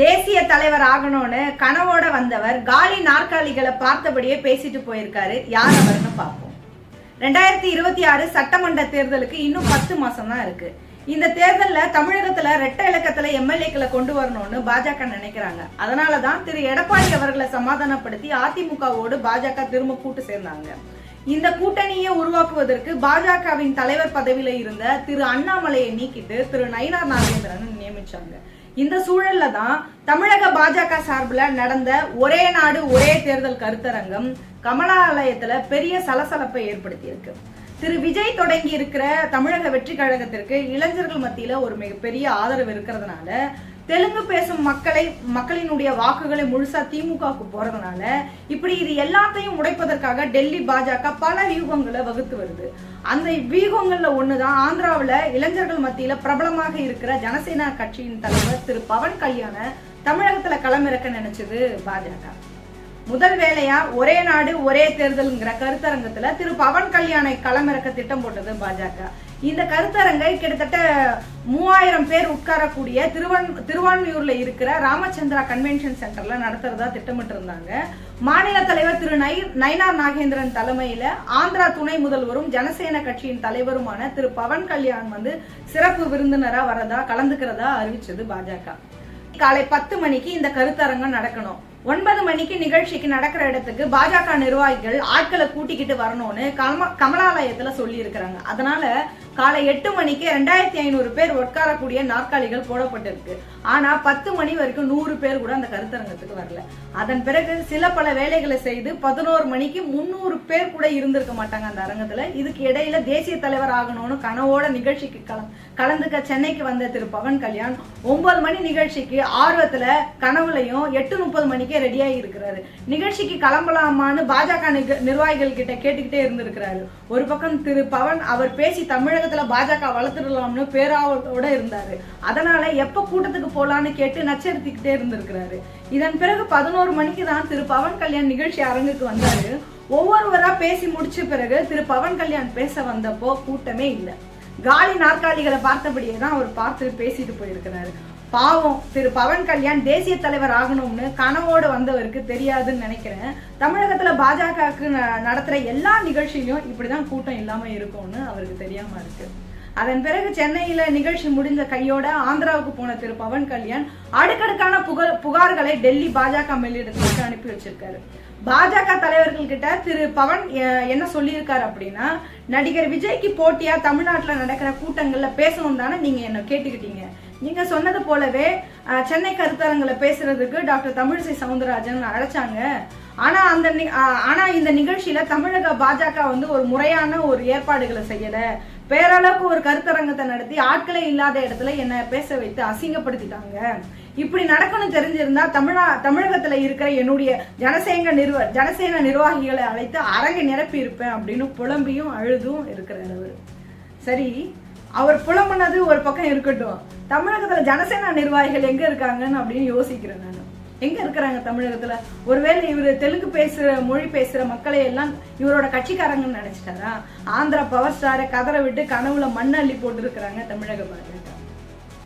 தேசிய தலைவர் ஆகணும்னு கனவோட வந்தவர் காலி நாற்காலிகளை பார்த்தபடியே பேசிட்டு போயிருக்காரு. யார் அவர்னு பார்ப்போம். 2026 சட்டமன்ற தேர்தலுக்கு இன்னும் 10 மாசம் தான் இருக்கு. இந்த தேர்தல்ல தமிழகத்துல ரெட்டை இலக்கத்துல எம்எல்ஏக்களை கொண்டு வரணும்னு பாஜக நினைக்கிறாங்க. அதனாலதான் திரு எடப்பாடி அவர்களை சமாதானப்படுத்தி அதிமுகவோடு பாஜக திரும்ப கூட்டு சேர்ந்தாங்க. இந்த கூட்டணியை உருவாக்குவதற்கு பாஜகவின் தலைவர் பதவியில இருந்த திரு அண்ணாமலையை நீக்கிட்டு திரு நயினார் நாகேந்திரன் நியமிச்சாங்க. இந்த சூழல்ல தான் தமிழக பாஜக சார்பில் நடந்த ஒரே நாடு ஒரே தேர்தல் கருத்தரங்கம் கமலாலயத்துல பெரிய சலசலப்பை ஏற்படுத்தியிருக்கு. திரு விஜய் தொடங்கி இருக்கிற தமிழக வெற்றி கழகத்திற்கு இளைஞர்கள் மத்தியில ஒரு மிகப்பெரிய ஆதரவு இருக்கிறதுனால தெலுங்கு பேசும் மக்களினுடைய வாக்குகளை முழுசா திமுகவுக்கு போறதுனால இப்படி இது எல்லாத்தையும் உடைப்பதற்காக டெல்லி பாஜக பல வியூகங்களை வகுத்து வருது. அந்த வியூகங்கள்ல ஒண்ணுதான் ஆந்திராவில இளைஞர்கள் மத்தியில பிரபலமாக இருக்கிற ஜனசேனா கட்சியின் தலைவர் திரு பவன் கல்யாண தமிழகத்துல களமிறக்க நினைச்சது பாஜக. முதல் வேலையா ஒரே நாடு ஒரே தேர்தல்ங்கிற கருத்தரங்கத்துல திரு பவன் கல்யாணை களமிறக்க திட்டம் போட்டது பாஜக. இந்த கருத்தரங்கை கிட்டத்தட்ட 3000 பேர் உட்காரக்கூடிய திருவான்மியூர்ல இருக்கிற ராமச்சந்திரா கன்வென்ஷன் சென்டர்ல நடத்துறதா திட்டமிட்டு இருந்தாங்க. மாநில தலைவர் திரு நயினார் நாகேந்திரன் தலைமையில ஆந்திரா துணை முதல்வரும் ஜனசேன கட்சியின் தலைவருமான திரு பவன் கல்யாண் சிறப்பு விருந்தினரா கலந்துக்கிறதா அறிவிச்சது பாஜக. காலை 10 மணிக்கு இந்த கருத்தரங்கம் நடக்கணும். 9 மணிக்கு நிகழ்ச்சிக்கு நடக்கிற இடத்துக்கு பாஜக நிர்வாகிகள் ஆட்களை கூட்டிக்கிட்டு வரணும்னு கமலாலயத்துல சொல்லி இருக்கிறாங்க. அதனால காலை 8 மணிக்கு 2500 பேர் உட்காரக்கூடிய நாற்காலிகள் போடப்பட்டிருக்கு. ஆனா 10 மணி வரைக்கும் 100 பேர் கூட அந்த கருத்தரங்கத்துக்கு வரல. அதன் பிறகு சில பல வேலைகளை செய்து 11 மணிக்கு 300 பேர் கூட இருந்திருக்க மாட்டாங்க அந்த அரங்கத்துல. இதுக்கு இடையில தேசிய தலைவர் ஆகணும்னு கனவோட நிகழ்ச்சிக்கு கலந்துக்க சென்னைக்கு வந்த திரு பவன் கல்யாண் 9 மணி நிகழ்ச்சிக்கு ஆர்வத்துல கனவுலையும் 8:30 மணிக்கே ரெடியாகி இருக்கிறாரு. நிகழ்ச்சிக்கு கிளம்பலாமான்னு பாஜக நிர்வாகிகள் கிட்ட கேட்டுக்கிட்டே இருந்திருக்கிறாரு. ஒரு பக்கம் திரு பவன் அவர் பேசி தமிழகத்துல பாஜக வளர்த்துடலாம்னு பேராவோட இருந்தாரு. அதனால எப்ப கூட்டத்துக்கு போலான்னு கேட்டு நச்சரித்துக்கிட்டே இருந்திருக்கிறாரு. இதன் பிறகு 11 மணிக்கு தான் திரு பவன் கல்யாண் நிகழ்ச்சி அரங்குக்கு வந்தாரு. ஒவ்வொருவரா பேசி முடிச்ச பிறகு திரு பவன் கல்யாண் பேச வந்தப்போ கூட்டமே இல்லை. காலி நாற்காலிகளை பார்த்தபடியே தான் அவர் பார்த்து பேசிட்டு போயிருக்கிறாரு. பாவம் திரு பவன் கல்யாண் தேசிய தலைவர் ஆகணும்னு கனவோடு வந்தவருக்கு தெரியாதுன்னு நினைக்கிறேன். தமிழகத்துல பாஜகவுக்கு நடத்துற எல்லா நிகழ்ச்சியிலும் இப்படிதான் கூட்டம் இல்லாம இருக்கும்னு அவருக்கு தெரியாம இருக்கு. அதன் பிறகு சென்னையில நிகழ்ச்சி முடிஞ்ச கையோட ஆந்திராவுக்கு போன திரு பவன் கல்யாண் அடுக்கடுக்கான புகார்களை டெல்லி பாஜக மேலிடத்திற்கு அனுப்பி வச்சிருக்காரு. பாஜக தலைவர்கள் கிட்ட திரு பவன் என்ன சொல்லியிருக்காரு அப்படின்னா, நடிகர் விஜய்க்கு போட்டியா தமிழ்நாட்டுல நடக்கிற கூட்டங்கள்ல பேசணும் தானே நீங்க என்ன கேட்டுக்கிட்டீங்க. நீங்க சொன்னது போலவே சென்னை கருத்தரங்களை பேசுறதுக்கு டாக்டர் தமிழிசை சவுந்தரராஜன் அழைச்சாங்க. ஆனா இந்த நிகழ்ச்சியில தமிழக பாஜக ஒரு முறையான ஒரு ஏற்பாடுகளை செய்யல. பேரளவுக்கு ஒரு கருத்தரங்கத்தை நடத்தி ஆட்களே இல்லாத இடத்துல என்ன பேச வைத்து அசிங்கப்படுத்திட்டாங்க. இப்படி நடக்கணும் தெரிஞ்சிருந்தா தமிழகத்துல இருக்கிற என்னுடைய ஜனசேன நிர்வாகிகளை அழைத்து அரங்கை நிரப்பி இருப்பேன் அப்படின்னு புலம்பியும் அழுதும் இருக்கிறார். சரி, அவர் புலம்புனது ஒரு பக்கம் இருக்கட்டும், தமிழகத்துல ஜனசேனா நிர்வாகிகள் எங்க இருக்காங்கன்னு அப்படின்னு யோசிக்கிறேன் நான். எங்க இருக்கிறாங்க தமிழகத்துல? ஒருவேளை இவரு தெலுங்கு மொழி பேசுற மக்களை எல்லாம் இவரோட கட்சிக்காரங்கன்னு நினைச்சிட்டாரா? ஆந்திரா பவர் ஸ்டாரை கதற விட்டு கனவுல மண்ணள்ளி போட்டு இருக்கிறாங்க தமிழக பாஜக.